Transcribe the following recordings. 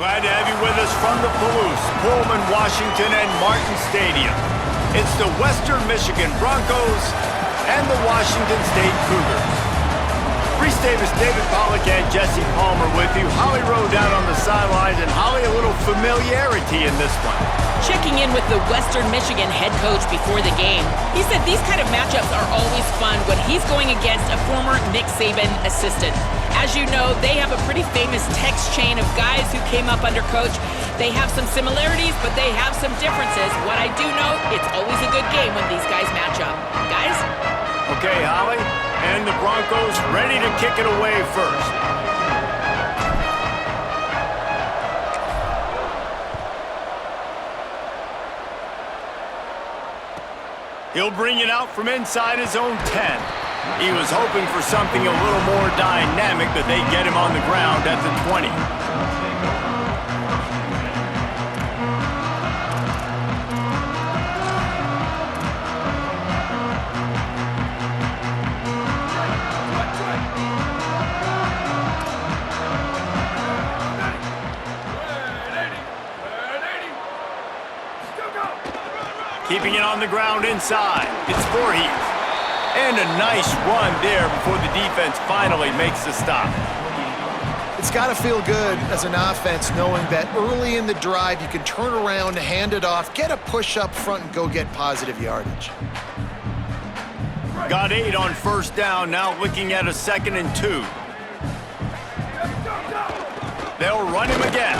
Glad to have you with us from the Palouse, Pullman, Washington, and Martin Stadium. It's the Western Michigan Broncos and the Washington State Cougars. Reese Davis, David Pollack, and Jesse Palmer with you. Holly Rowe down on the sidelines, and Holly, a little familiarity in this one. Checking in with the Western Michigan head coach before the game. He said these kind of matchups are always fun when he's going against a former Nick Saban assistant. As you know, they have a pretty famous text chain of guys who came up under coach. They have some similarities, but they have some differences. What I do know, it's always a good game when these guys match up. Guys? Okay, Holly, and the Broncos ready to kick it away first. He'll bring it out from inside his own 10. He was hoping for something a little more dynamic, but they get him on the ground at the 20. Keeping it on the ground inside. It's Voorhees. And a nice run there before the defense finally makes the stop. It's got to feel good as an offense knowing that early in the drive you can turn around, hand it off, get a push up front, and go get positive yardage. Got 8 on first down, now looking at a 2nd and 2. They'll run him again.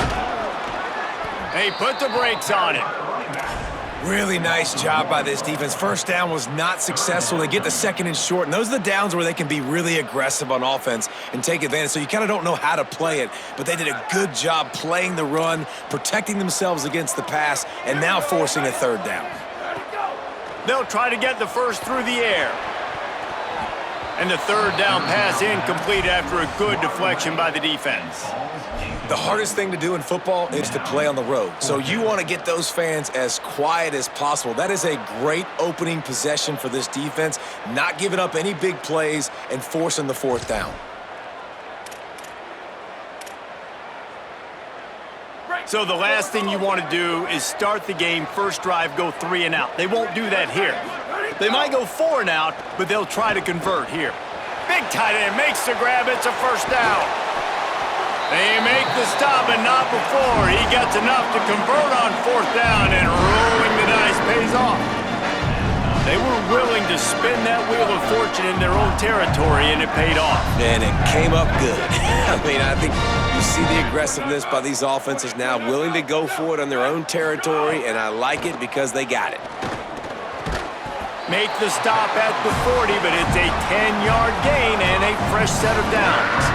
They put the brakes on it. Really nice job by this defense. First down was not successful. They get the 2nd and short, and those are the downs where they can be really aggressive on offense and take advantage. So you kind of don't know how to play it, but they did a good job playing the run, protecting themselves against the pass, and now forcing a 3rd down. They'll try to get the first through the air. And the 3rd down pass incomplete after a good deflection by the defense. The hardest thing to do in football is to play on the road. So you want to get those fans as quiet as possible. That is a great opening possession for this defense, not giving up any big plays and forcing the 4th down. So the last thing you want to do is start the game, first drive, go 3 and out. They won't do that here. They might go 4 and out, but they'll try to convert here. Big tight end makes the grab. It's a 1st down. They make the stop, but not before. He gets enough to convert on 4th down, and rolling the dice pays off. They were willing to spin that wheel of fortune in their own territory, and it paid off. And it came up good. I mean, I think you see the aggressiveness by these offenses now, willing to go for it on their own territory, and I like it because they got it. Make the stop at the 40, but it's a 10-yard gain and a fresh set of downs.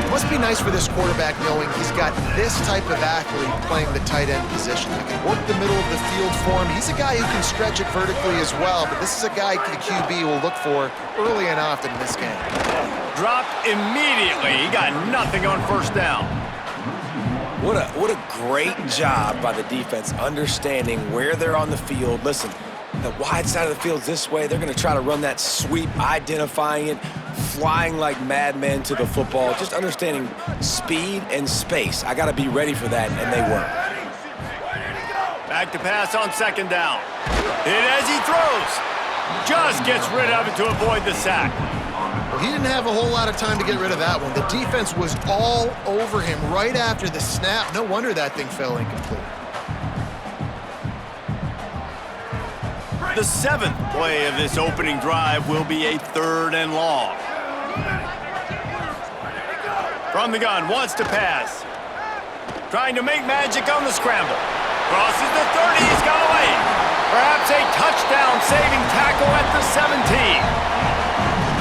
Must be nice for this quarterback knowing he's got this type of athlete playing the tight end position. He can work the middle of the field for him. He's a guy who can stretch it vertically as well, but this is a guy the QB will look for early and often in this game. Dropped immediately. He got nothing on 1st down. What a great job by the defense understanding where they're on the field. Listen, the wide side of the field's this way. They're going to try to run that sweep, identifying it, flying like madmen to the football, just understanding speed and space. I got to be ready for that, and they were. Back to pass on 2nd down. Hit as he throws. Just gets rid of it to avoid the sack. Well, he didn't have a whole lot of time to get rid of that one. The defense was all over him right after the snap. No wonder that thing fell incomplete. The 7th play of this opening drive will be a 3rd and long. From the gun, wants to pass. Trying to make magic on the scramble. Crosses the 30, he's got away. Perhaps a touchdown-saving tackle at the 17.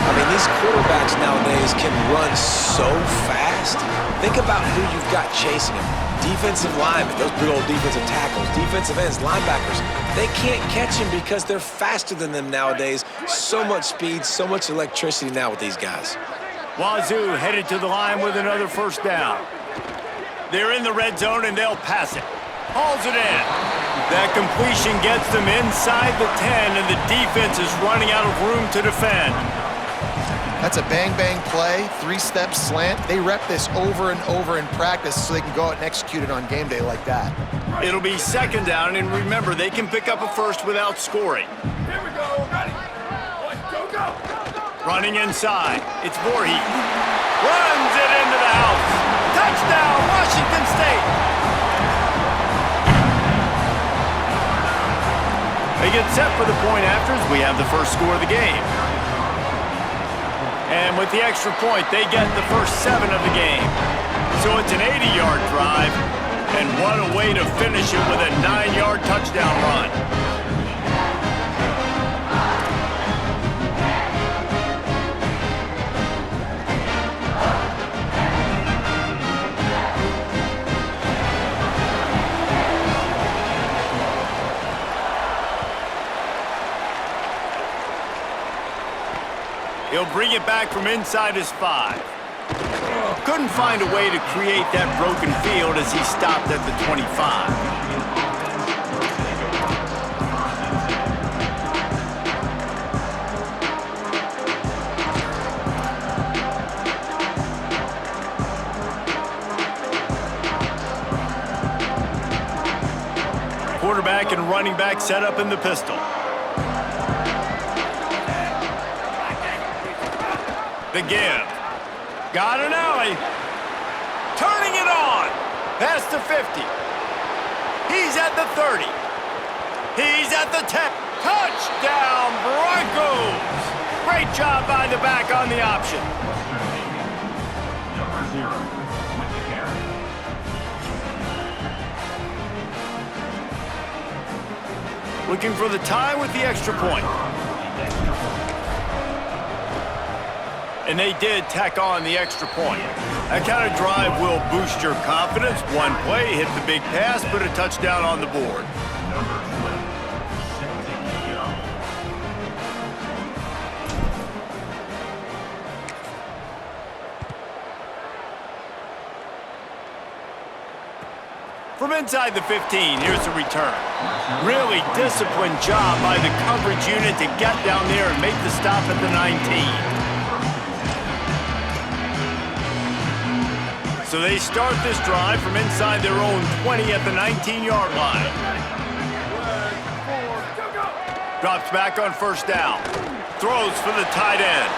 I mean, these quarterbacks nowadays can run so fast. Think about who you've got chasing them. Defensive linemen, those big old defensive tackles, defensive ends, linebackers, they can't catch him because they're faster than them nowadays. So much speed, so much electricity now with these guys. Wazoo headed to the line with another 1st down. They're in the red zone, and they'll pass it. Hauls it in. That completion gets them inside the 10, and the defense is running out of room to defend. That's a bang-bang play, three-step slant. They rep this over and over in practice so they can go out and execute it on game day like that. It'll be second down, and remember, they can pick up a first without scoring. Here we go. Ready? Go, go. Running inside, it's Voorhees. Runs it into the house. Touchdown, Washington State. They get set for the point afters. We have the first score of the game. And with the extra point, they get the first 7 of the game. So it's an 80-yard drive, and what a way to finish it with a 9-yard touchdown run. He'll bring it back from inside his 5. Couldn't find a way to create that broken field as he stopped at the 25. Quarterback and running back set up in the pistol. The give. Got an alley. Turning it on. Past the 50. He's at the 30. He's at the 10. Touchdown, Broncos. Great job by the back on the option. Looking for the tie with the extra point. And they did tack on the extra point. That kind of drive will boost your confidence. One play, hit the big pass, put a touchdown on the board. From inside the 15, here's the return. Really disciplined job by the coverage unit to get down there and make the stop at the 19. So they start this drive from inside their own 20 at the 19-yard line. Drops back on first down. Throws for the tight end.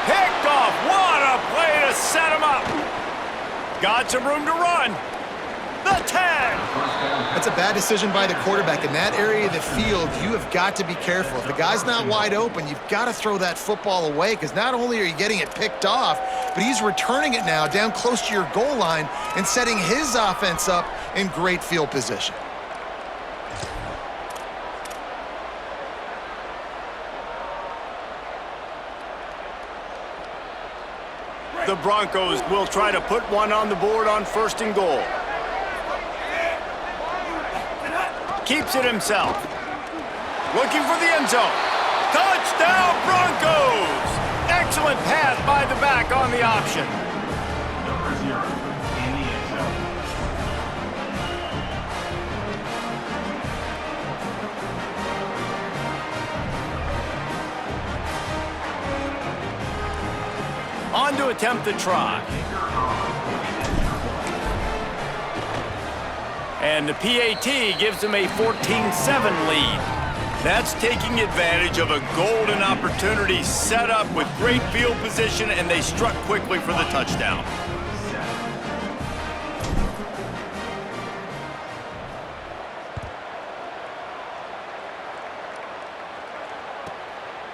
Picked off. What a play to set him up. Got some room to run. The 10. That's a bad decision by the quarterback. In that area of the field, you have got to be careful. If the guy's not wide open, you've got to throw that football away because not only are you getting it picked off, but he's returning it now down close to your goal line and setting his offense up in great field position. The Broncos will try to put one on the board on first and goal. Keeps it himself. Looking for the end zone. Touchdown, Broncos! Excellent pass by the back on the option. On to attempt the try. And the PAT gives them a 14-7 lead. That's taking advantage of a golden opportunity set up with great field position, and they struck quickly for the touchdown.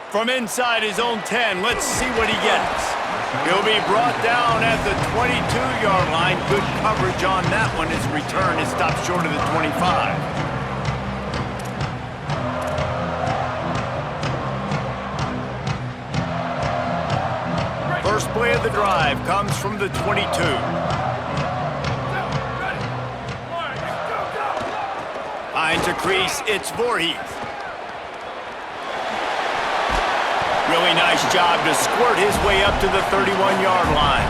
From inside his own 10, let's see what he gets. He'll be brought down at the 22-yard line. Good coverage on that one. His return is stopped short of the 25. First play of the drive comes from the 22. Finds a crease. It's Voorhees. Really nice job to squirt his way up to the 31-yard line.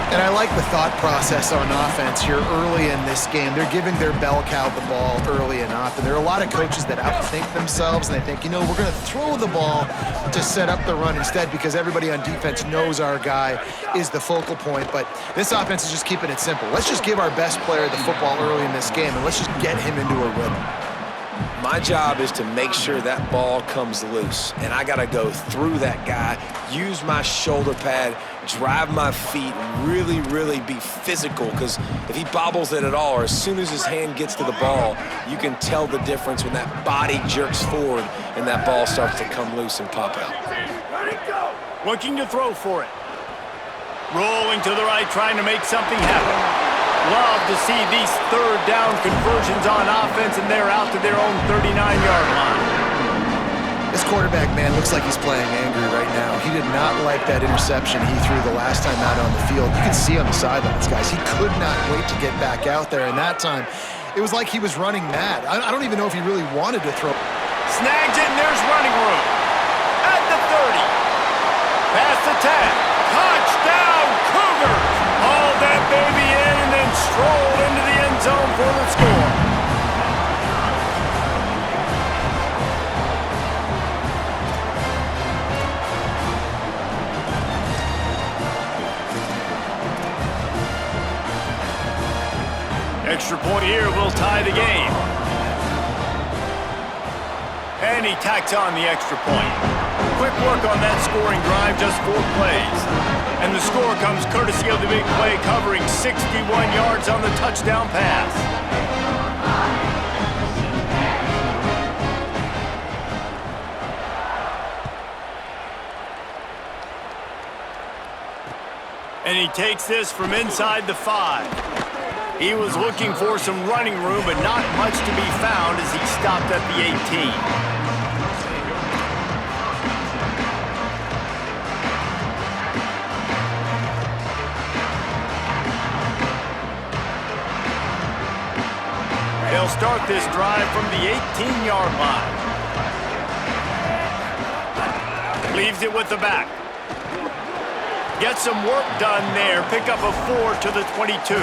And I like the thought process on offense here early in this game. They're giving their bell cow the ball early and often. There are a lot of coaches that outthink themselves, and they think, you know, we're going to throw the ball to set up the run instead because everybody on defense knows our guy is the focal point. But this offense is just keeping it simple. Let's just give our best player the football early in this game, and let's just get him into a rhythm. My job is to make sure that ball comes loose, and I got to go through that guy, use my shoulder pad, drive my feet, really, really be physical, because if he bobbles it at all, or as soon as his hand gets to the ball, you can tell the difference when that body jerks forward and that ball starts to come loose and pop out. Looking to throw for it. Rolling to the right, trying to make something happen. Love to see these third down conversions on offense, and they're out to their own 39-yard line. This quarterback, man, looks like he's playing angry right now. He did not like that interception he threw the last time out on the field. You can see on the sidelines, guys. He could not wait to get back out there, and that time, it was like he was running mad. I don't even know if he really wanted to throw. Snags it, and there's running room. At the 30. Past the 10. Touchdown, Cougars! Hauled that baby in and then strolled into the end zone for the score. Extra point here will tie the game. And he tacks on the extra point. Quick work on that scoring drive, just 4 plays. And the score comes courtesy of the big play, covering 61 yards on the touchdown pass. And he takes this from inside the 5. He was looking for some running room, but not much to be found as he stopped at the 18. They'll start this drive from the 18-yard line. Leaves it with the back. Get some work done there. Pick up a 4 to the 22.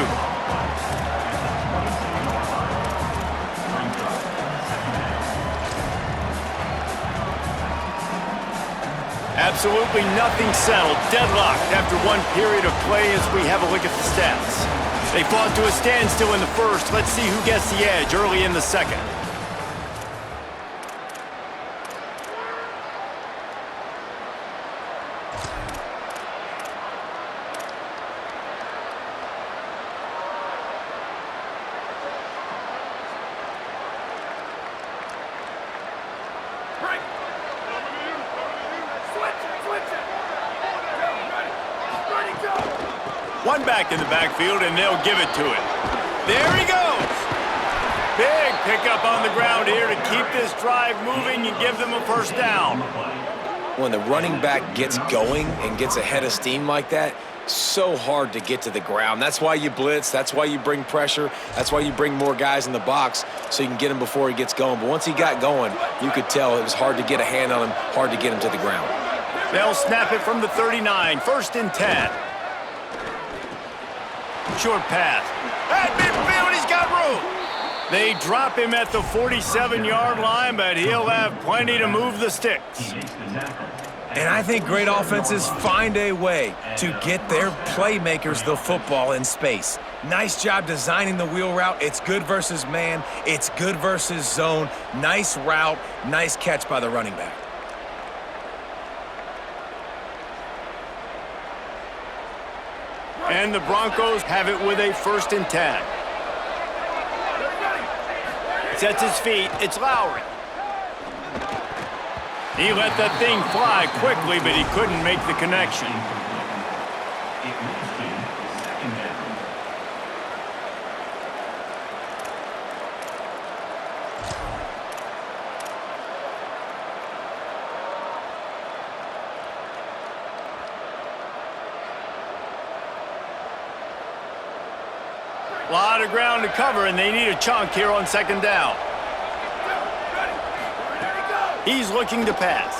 Absolutely nothing settled. Deadlocked after one period of play as we have a look at the stats. They fought to a standstill in the first. Let's see who gets the edge early in the second. One back in the backfield, and they'll give it to him. There he goes. Big pickup on the ground here to keep this drive moving and give them a first down. When the running back gets going and gets ahead of steam like that, so hard to get to the ground. That's why you blitz. That's why you bring pressure. That's why you bring more guys in the box so you can get him before he gets going. But once he got going, you could tell it was hard to get a hand on him, hard to get him to the ground. They'll snap it from the 39, 1st and 10. Short pass. At midfield, he's got room. They drop him at the 47-yard line, but he'll have plenty to move the sticks. And I think great offenses find a way to get their playmakers the football in space. Nice job designing the wheel route. It's good versus man. It's good versus zone. Nice route. Nice catch by the running back. And the Broncos have it with a 1st and 10. Sets his feet. It's Lowry. He let that thing fly quickly, but he couldn't make the connection. A lot of ground to cover, and they need a chunk here on 2nd down. He's looking to pass.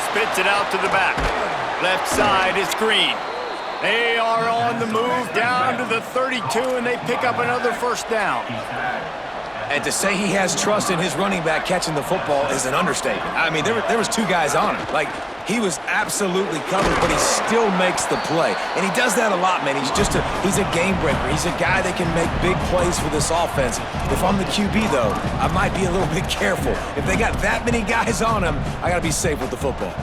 Spits it out to the back. Left side is Green. They are on the move down to the 32, and they pick up another first down. And to say he has trust in his running back catching the football is an understatement. I mean, there was two guys on him. Like, he was absolutely covered, but he still makes the play. And he does that a lot, man. He's a game breaker. He's a guy that can make big plays for this offense. If I'm the QB, though, I might be a little bit careful. If they got that many guys on him, I got to be safe with the football.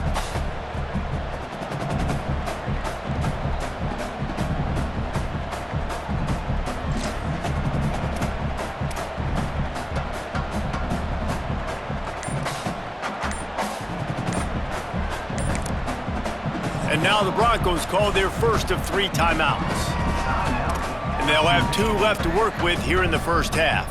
And now the Broncos call their first of 3 timeouts. And they'll have 2 left to work with here in the first half.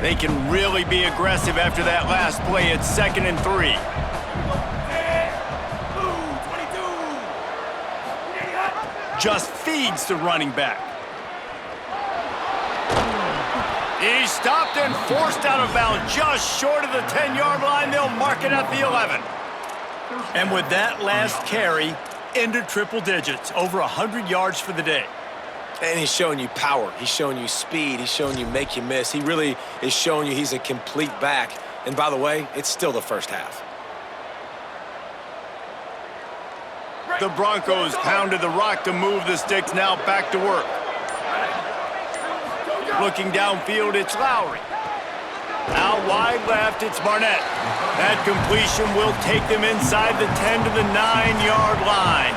They can really be aggressive after that last play. It's 2nd and 3. Just feeds the running back. He's stopped and forced out of bounds just short of the 10-yard line. They'll mark it at the 11. And with that last carry, into triple digits, over 100 yards for the day. And he's showing you power. He's showing you speed. He's showing you make you miss. He really is showing you he's a complete back. And by the way, it's still the first half. The Broncos pounded the rock to move the sticks. Now back to work. Looking downfield, it's Lowry. Out wide left, it's Barnett. That completion will take them inside the 10 to the 9-yard line.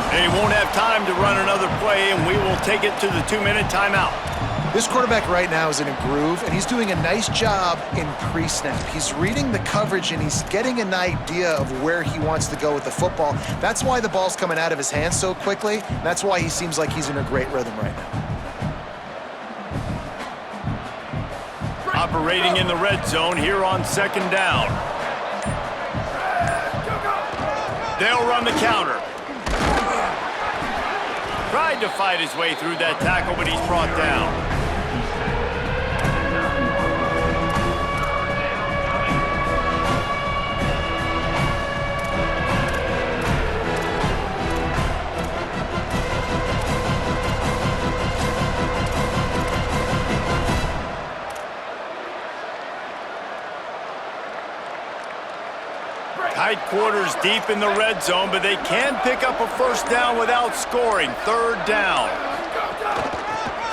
They won't have time to run another play, and we will take it to the 2-minute timeout. This quarterback right now is in a groove, and he's doing a nice job in pre-snap. He's reading the coverage, and he's getting an idea of where he wants to go with the football. That's why the ball's coming out of his hands so quickly. That's why he seems like he's in a great rhythm right now. Operating in the red zone here on 2nd down. They'll run the counter. Tried to fight his way through that tackle, but he's brought down. Tight quarters deep in the red zone, but they can pick up a first down without scoring. 3rd down.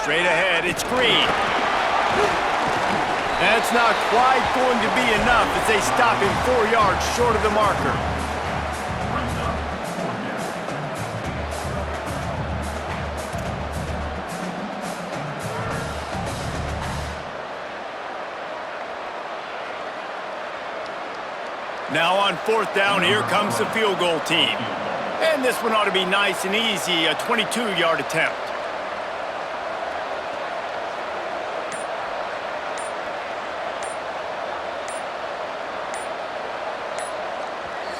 Straight ahead, it's Green. That's not quite going to be enough as they stop him 4 yards short of the marker. Now on 4th down, here comes the field goal team. And this one ought to be nice and easy, a 22-yard attempt.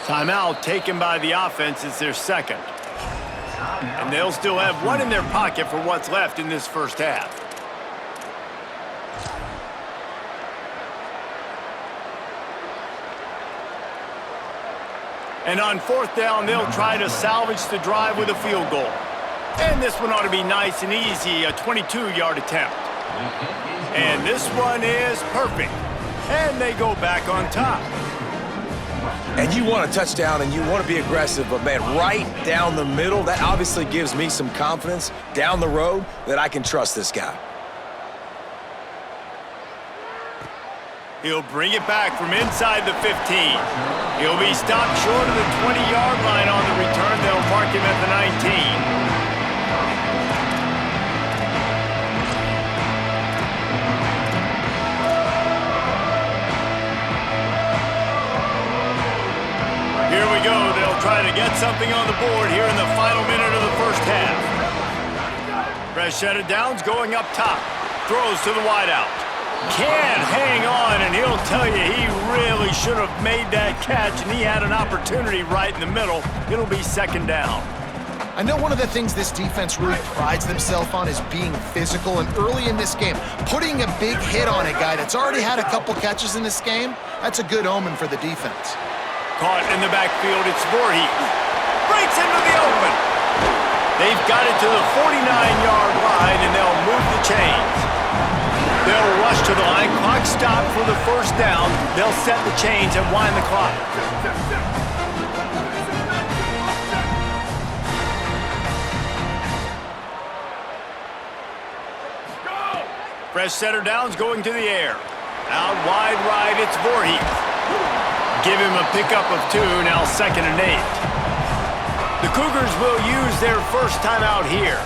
Timeout taken by the offense. It's their 2nd. And they'll still have 1 in their pocket for what's left in this first half. And on 4th down, they'll try to salvage the drive with a field goal. And this one ought to be nice and easy, a 22-yard attempt. And this one is perfect. And they go back on top. And you want a touchdown and you want to be aggressive, but man, right down the middle, that obviously gives me some confidence down the road that I can trust this guy. He'll bring it back from inside the 15. He'll be stopped short of the 20-yard line on the return. They'll mark him at the 19. Here we go. They'll try to get something on the board here in the final minute of the first half. Fresh set of downs going up top. Throws to the wideout. Can hang on, and he'll tell you he really should have made that catch, and he had an opportunity right in the middle. It'll be 2nd down. I know one of the things this defense really prides themselves on is being physical, and early in this game, putting a big hit on a guy that's already had a couple catches in this game, that's a good omen for the defense. Caught in the backfield, it's Voorhees. Breaks into the open. They've got it to the 49-yard line, and they'll move the chains. They'll rush to the line. Clock stopped for the first down. They'll set the chains and wind the clock. Fresh setter downs going to the air. Out wide right, it's Voorhees. Give him a pickup of 2, now 2nd and 8. The Cougars will use their first timeout here.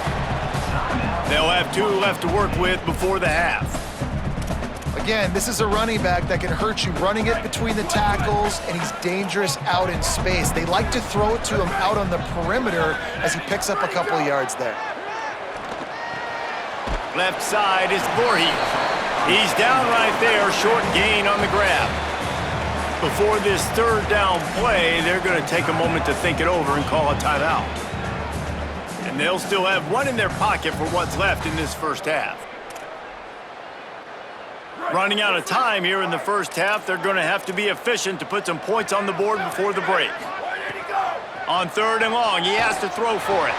They'll have 2 left to work with before the half. Again, this is a running back that can hurt you running it between the tackles, and he's dangerous out in space. They like to throw it to him out on the perimeter as he picks up a couple of yards there. Left side is Voorhees. He's down right there, short gain on the grab. Before this 3rd down play, they're going to take a moment to think it over and call a timeout. And they'll still have 1 in their pocket for what's left in this first half. Running out of time here in the first half, they're going to have to be efficient to put some points on the board before the break. On 3rd and long, he has to throw for it.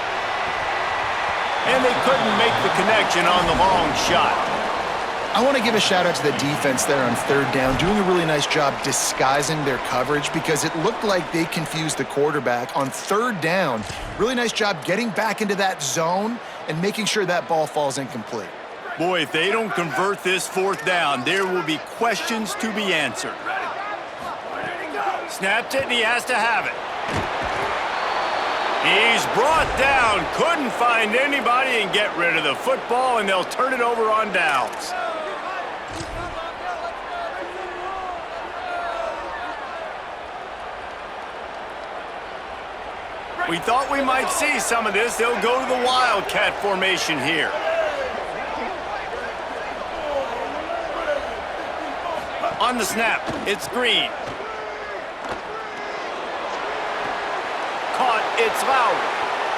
And they couldn't make the connection on the long shot. I want to give a shout out to the defense there on 3rd down, doing a really nice job disguising their coverage because it looked like they confused the quarterback on 3rd down. Really nice job getting back into that zone and making sure that ball falls incomplete. Boy, if they don't convert this 4th down, there will be questions to be answered. Snapped it, and he has to have it. He's brought down, couldn't find anybody and get rid of the football, and they'll turn it over on downs. We thought we might see some of this. They'll go to the Wildcat formation here. On the snap, it's Green. Caught, it's Lowry.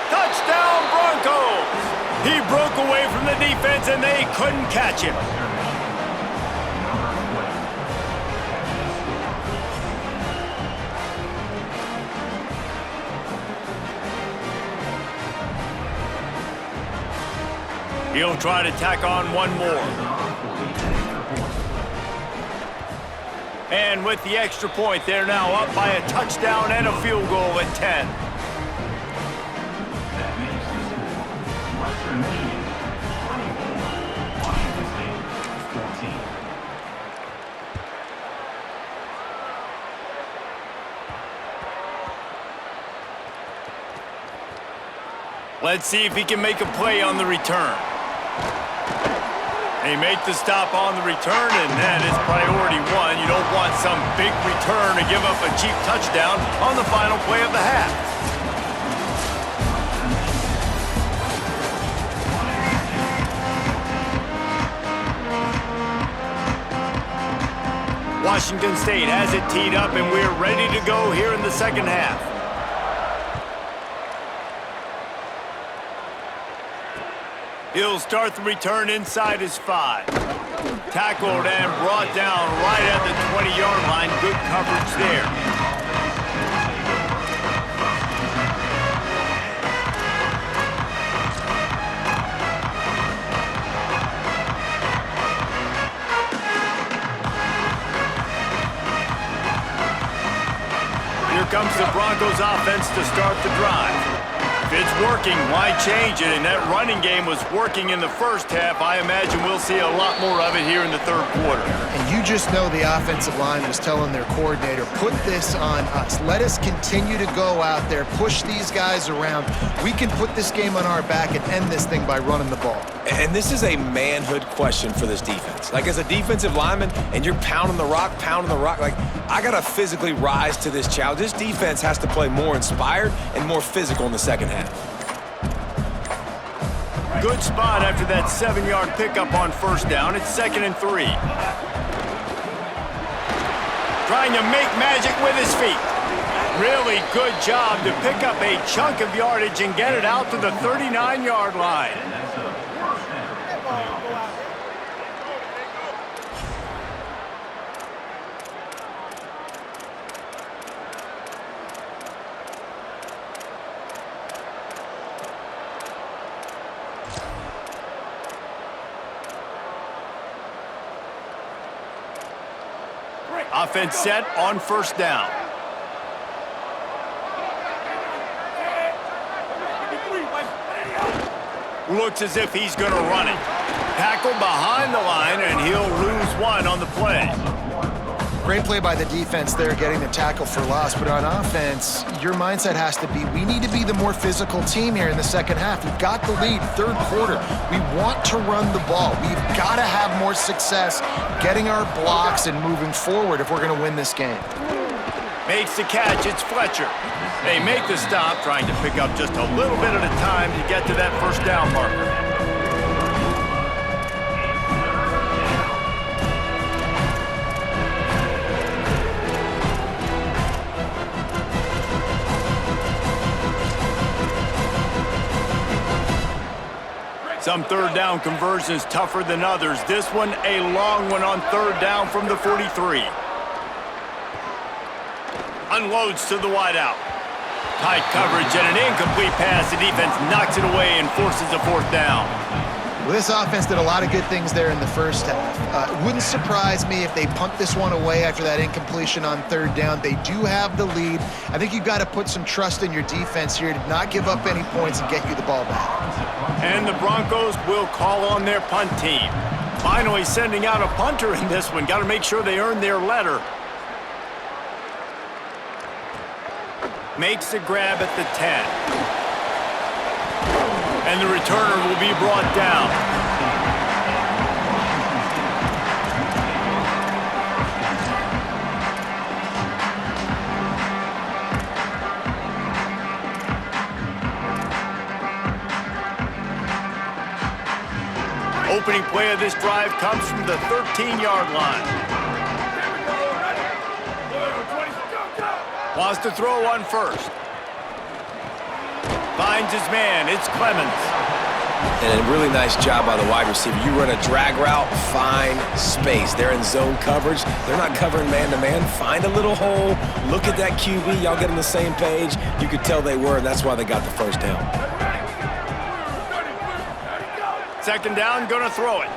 Touchdown, Broncos! He broke away from the defense, and they couldn't catch him. He'll try to tack on 1 more. And with the extra point, they're now up by a touchdown and a field goal at 10. Let's see if he can make a play on the return. They make the stop on the return, and that is priority 1. You don't want some big return to give up a cheap touchdown on the final play of the half. Washington State has it teed up, and we're ready to go here in the second half. He'll start the return inside his 5. Tackled and brought down right at the 20-yard line. Good coverage there. Here comes the Broncos offense to start the drive. If it's working, why change it? And that running game was working in the first half. I imagine we'll see a lot more of it here in the 3rd quarter. And you just know the offensive line was telling their coordinator, put this on us. Let us continue to go out there, push these guys around. We can put this game on our back and end this thing by running the ball. And this is a manhood question for this defense. Like, as a defensive lineman, and you're pounding the rock, like, I got to physically rise to this challenge. This defense has to play more inspired and more physical in the second half. Good spot after that 7-yard pickup on 1st down. It's 2nd and 3. Trying to make magic with his feet. Really good job to pick up a chunk of yardage and get it out to the 39-yard line. Offense set on first down. Looks as if he's going to run it. Tackle behind the line, and he'll lose one on the play. Great play by the defense there, getting the tackle for loss. But on offense, your mindset has to be, we need to be the more physical team here in the second half. We've got the lead, third quarter. We want to run the ball. We've got to have more success getting our blocks and moving forward if we're going to win this game. Makes the catch, it's Fletcher. They make the stop, trying to pick up just a little bit at a time to get to that first down marker. Some third down conversions tougher than others. This one, a long one on third down from the 43. Unloads to the wideout. Tight coverage and an incomplete pass. The defense knocks it away and forces a fourth down. Well, this offense did a lot of good things there in the first half. It wouldn't surprise me if they punt this one away after that incompletion on third down. They do have the lead. I think you've got to put some trust in your defense here to not give up any points and get you the ball back. And the Broncos will call on their punt team. Finally sending out a punter in this one. Got to make sure they earn their letter. Makes the grab at the 10. And the returner will be brought down. Opening play of this drive comes from the 13-yard line. Wants to throw one first. Finds his man. It's Clemens. And a really nice job by the wide receiver. You run a drag route, find space. They're in zone coverage. They're not covering man-to-man. Find a little hole. Look at that QB. Y'all get on the same page. You could tell they were, and that's why they got the first down. Second down, gonna throw it.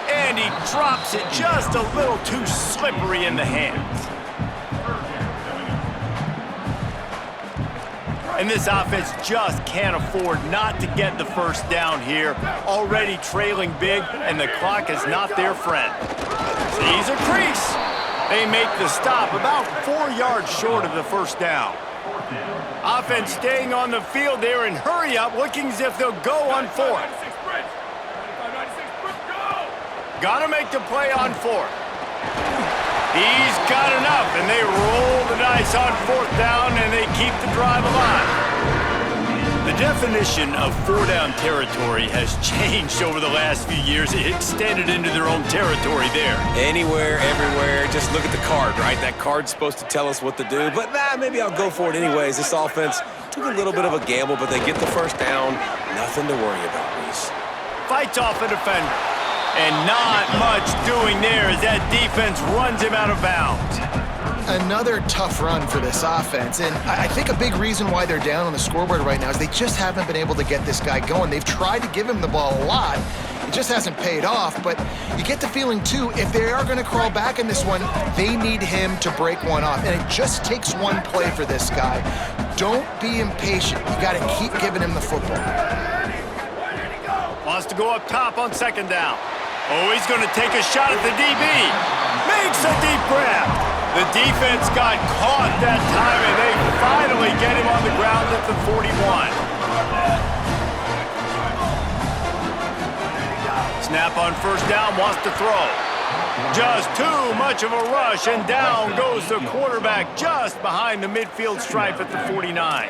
And he drops it just a little too slippery in the hands. And this offense just can't afford not to get the first down here. Already trailing big, and the clock is not their friend. Sees a crease. They make the stop about 4 yards short of the first down. Offense staying on the field there and hurry up, looking as if they'll go on fourth. Gotta make the play on fourth. He's got enough, and they roll the dice on fourth down, and they keep the drive alive. The definition of four-down territory has changed over the last few years. It extended into their own territory there. Anywhere, everywhere, just look at the card, right? That card's supposed to tell us what to do, but maybe I'll go for it anyways. This offense took a little bit of a gamble, but they get the first down. Nothing to worry about, Reese. Fights off a defender. And not much doing there as that defense runs him out of bounds. Another tough run for this offense, and I think a big reason why they're down on the scoreboard right now is they just haven't been able to get this guy going. They've tried to give him the ball a lot. It just hasn't paid off, but you get the feeling, too, if they are going to crawl back in this one, they need him to break one off, and it just takes one play for this guy. Don't be impatient. You got to keep giving him the football. Wants to go up top on second down. Oh, he's going to take a shot at the DB. Makes a deep grab. The defense got caught that time, and they finally get him on the ground at the 41. Snap on first down, wants to throw. Just too much of a rush, and down goes the quarterback just behind the midfield stripe at the 49.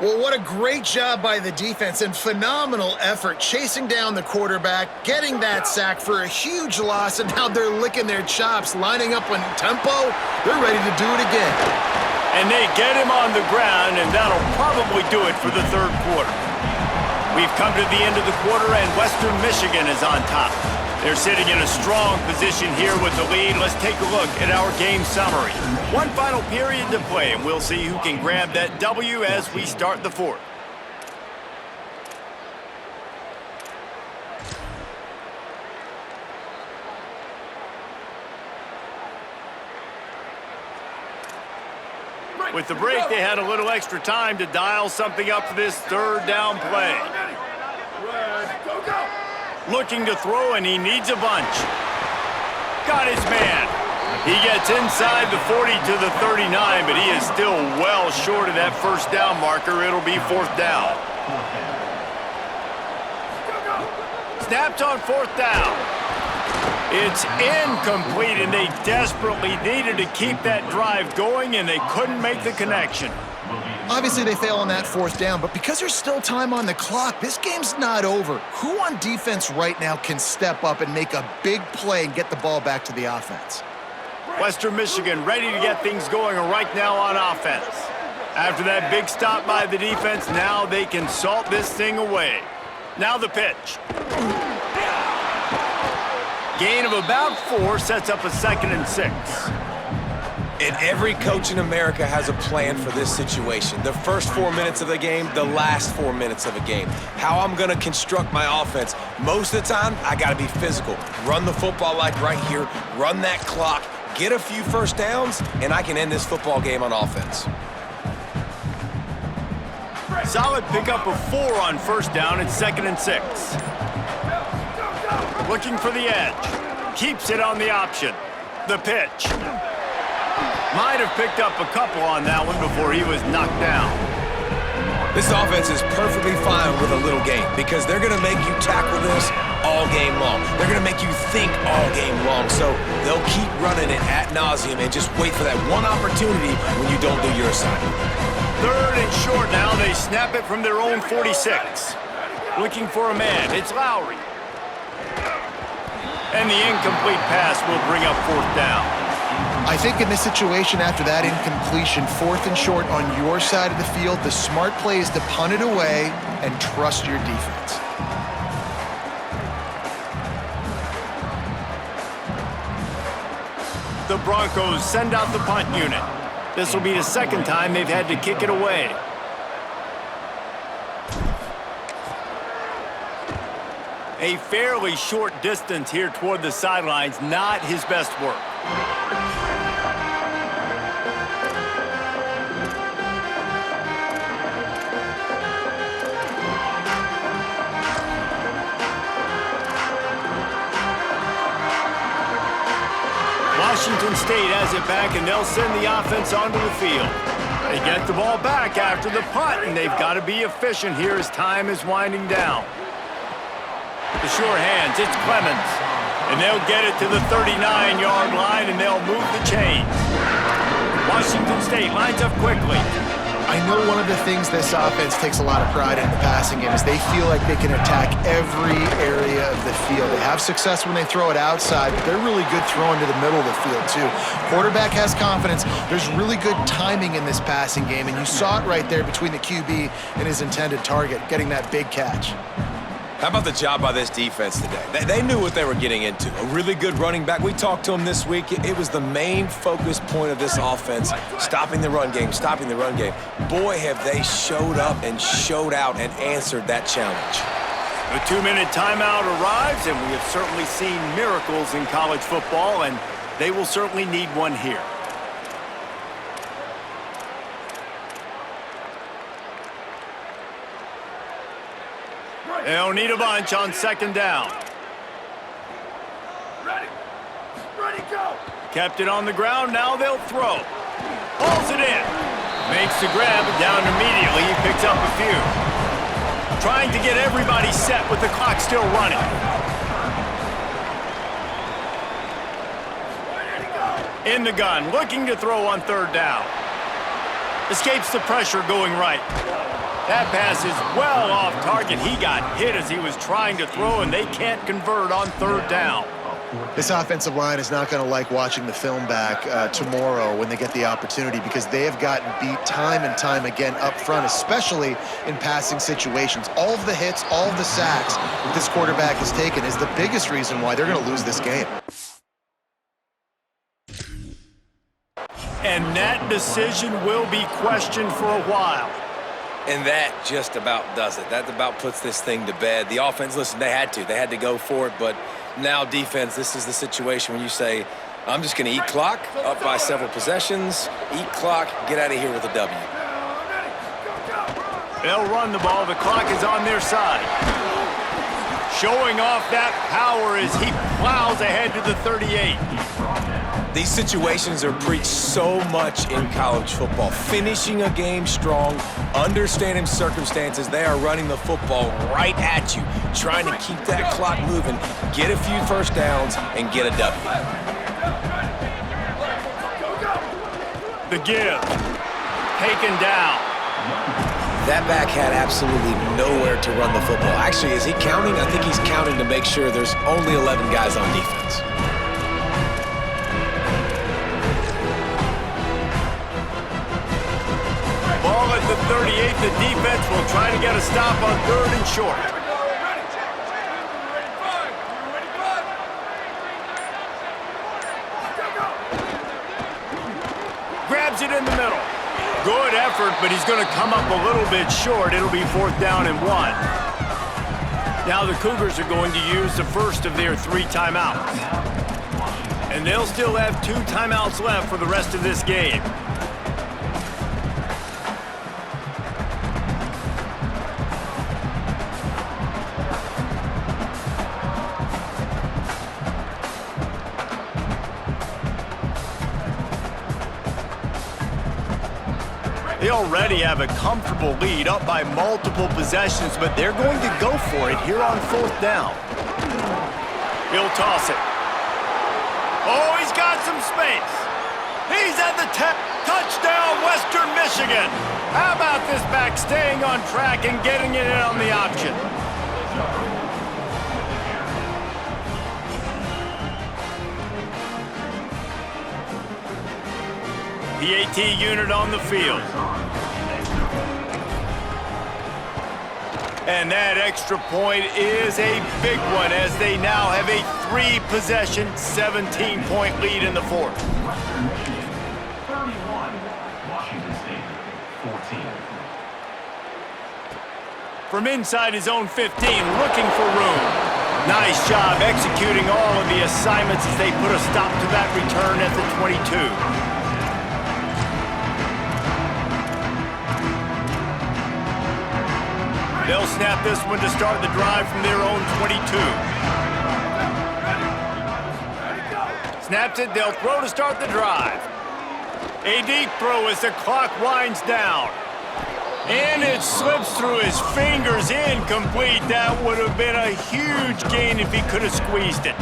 Well, what a great job by the defense and phenomenal effort chasing down the quarterback, getting that sack for a huge loss, and now they're licking their chops, lining up on tempo. They're ready to do it again. And they get him on the ground, and that'll probably do it for the third quarter. We've come to the end of the quarter, and Western Michigan is on top. They're sitting in a strong position here with the lead. Let's take a look at our game summary. One final period to play, and we'll see who can grab that W as we start the fourth. With the break, they had a little extra time to dial something up for this third down play. Looking to throw, and he needs a bunch. Got his man. He gets inside the 40 to the 39, but he is still well short of that first down marker. It'll be fourth down. Snapped on fourth down. It's incomplete, and they desperately needed to keep that drive going, and they couldn't make the connection. Obviously, they fail on that fourth down, but because there's still time on the clock, this game's not over. Who on defense right now can step up and make a big play and get the ball back to the offense? Western Michigan ready to get things going right now on offense. After that big stop by the defense, now they can salt this thing away. Now the pitch. Gain of about 4 sets up a 2nd and 6. And every coach in America has a plan for this situation. The first 4 minutes of the game, the last 4 minutes of a game. How I'm going to construct my offense. Most of the time, I got to be physical. Run the football like right here. Run that clock. Get a few first downs, and I can end this football game on offense. Solid pickup of 4 on first down. It's 2nd and 6. Looking for the edge. Keeps it on the option. The pitch. Might have picked up a couple on that one before he was knocked down. This offense is perfectly fine with a little game because they're going to make you tackle this all game long. They're going to make you think all game long. So they'll keep running it ad nauseum and just wait for that one opportunity when you don't do your assignment. 3rd and short now. They snap it from their own 46. Looking for a man. It's Lowry. And the incomplete pass will bring up 4th down. I think in this situation, after that incompletion, 4th and short on your side of the field, the smart play is to punt it away and trust your defense. The Broncos send out the punt unit. This will be the 2nd time they've had to kick it away. A fairly short distance here toward the sidelines, not his best work. Washington State has it back, and they'll send the offense onto the field. They get the ball back after the punt, and they've got to be efficient here as time is winding down. The sure hands, it's Clemens. And they'll get it to the 39-yard line, and they'll move the chains. Washington State lines up quickly. I know one of the things this offense takes a lot of pride in the passing game is they feel like they can attack every area of the field. They have success when they throw it outside, but they're really good throwing to the middle of the field, too. Quarterback has confidence. There's really good timing in this passing game, and you saw it right there between the QB and his intended target, getting that big catch. How about the job by this defense today? They knew what they were getting into. A really good running back. We talked to him this week. It was the main focus point of this offense, stopping the run game, stopping the run game. Boy, have they showed up and showed out and answered that challenge. The 2-minute timeout arrives, and we have certainly seen miracles in college football, and they will certainly need one here. They'll need a bunch on 2nd down. Ready, go! Kept it on the ground, now they'll throw. Pulls it in. Makes the grab, down immediately, he picks up a few. Trying to get everybody set with the clock still running. In the gun, looking to throw on 3rd down. Escapes the pressure going right. That pass is well off target. He got hit as he was trying to throw, and they can't convert on 3rd down. This offensive line is not going to like watching the film back tomorrow when they get the opportunity because they have gotten beat time and time again up front, especially in passing situations. All of the hits, all of the sacks that this quarterback has taken is the biggest reason why they're going to lose this game. And that decision will be questioned for a while. And that just about does it. That about puts this thing to bed. The offense, listen, they had to go for it, but now defense, this is the situation when you say, I'm just going to eat clock, up by several possessions, eat clock, get out of here with a W. They'll run the ball. The clock is on their side. Showing off that power as he plows ahead to the 38. These situations are preached so much in college football. Finishing a game strong, understanding circumstances. They are running the football right at you, trying to keep that clock moving, get a few first downs, and get a W. The give. Taken down. That back had absolutely nowhere to run the football. Actually, is he counting? I think he's counting to make sure there's only 11 guys on defense. Ball at the 38. The defense will try to get a stop on 3rd and short. Grabs it in the middle. Good effort, but he's going to come up a little bit short. It'll be 4th down and 1. Now the Cougars are going to use the first of their 3 timeouts. And they'll still have 2 timeouts left for the rest of this game. They already have a comfortable lead, up by multiple possessions, but they're going to go for it here on 4th down. He'll toss it. Oh, he's got some space. He's at the touchdown, Western Michigan. How about this back staying on track and getting it in on the option? PAT unit on the field. And that extra point is a big one as they now have a 3-possession, 17-point lead in the 4th. 31, Washington State, 14. From inside his own 15, looking for room. Nice job executing all of the assignments as they put a stop to that return at the 22. They'll snap this one to start the drive from their own 22. Snaps it, they'll throw to start the drive. A deep throw as the clock winds down. And it slips through his fingers, incomplete. That would have been a huge gain if he could have squeezed it.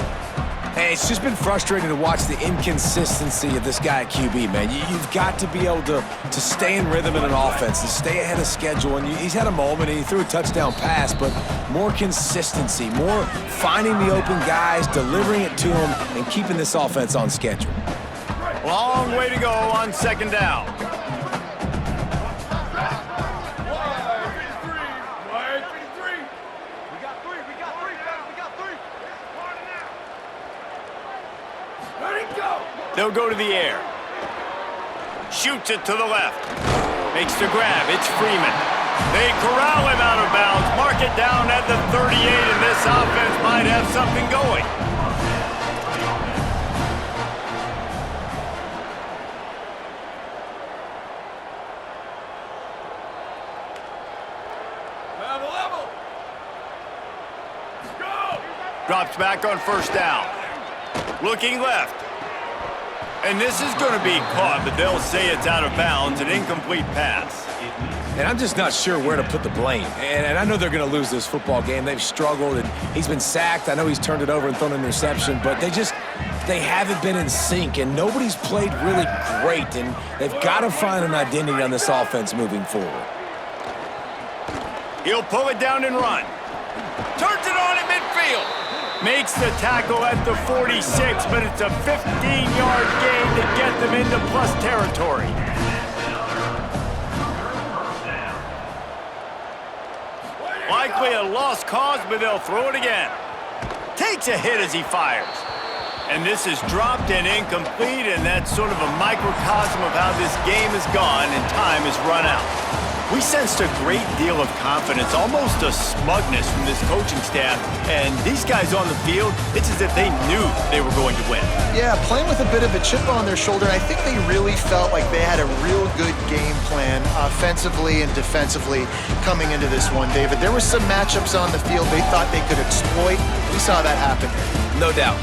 Hey, it's just been frustrating to watch the inconsistency of this guy at QB, man. You've got to be able to stay in rhythm in an offense, to stay ahead of schedule. And he's had a moment, and he threw a touchdown pass, but more consistency, more finding the open guys, delivering it to them, and keeping this offense on schedule. Long way to go on 2nd down. They'll go to the air. Shoots it to the left. Makes the grab. It's Freeman. They corral him out of bounds. Mark it down at the 38, and this offense might have something going. Level. Go! Drops back on 1st down. Looking left. And this is going to be caught, but they'll say it's out of bounds, an incomplete pass. And I'm just not sure where to put the blame. And I know they're going to lose this football game. They've struggled, and he's been sacked. I know he's turned it over and thrown an interception, but they haven't been in sync, and nobody's played really great, and they've got to find an identity on this offense moving forward. He'll pull it down and run. Turns it on in midfield. Makes the tackle at the 46, but it's a 15-yard gain to get them into plus territory. Likely a lost cause, but they'll throw it again. Takes a hit as he fires. And this is dropped and incomplete, and that's sort of a microcosm of how this game has gone, and time has run out. We sensed a great deal of confidence, almost a smugness from this coaching staff. And these guys on the field, it's as if they knew they were going to win. Yeah, playing with a bit of a chip on their shoulder. I think they really felt like they had a real good game plan offensively and defensively coming into this one, David. There were some matchups on the field they thought they could exploit. We saw that happen. No doubt.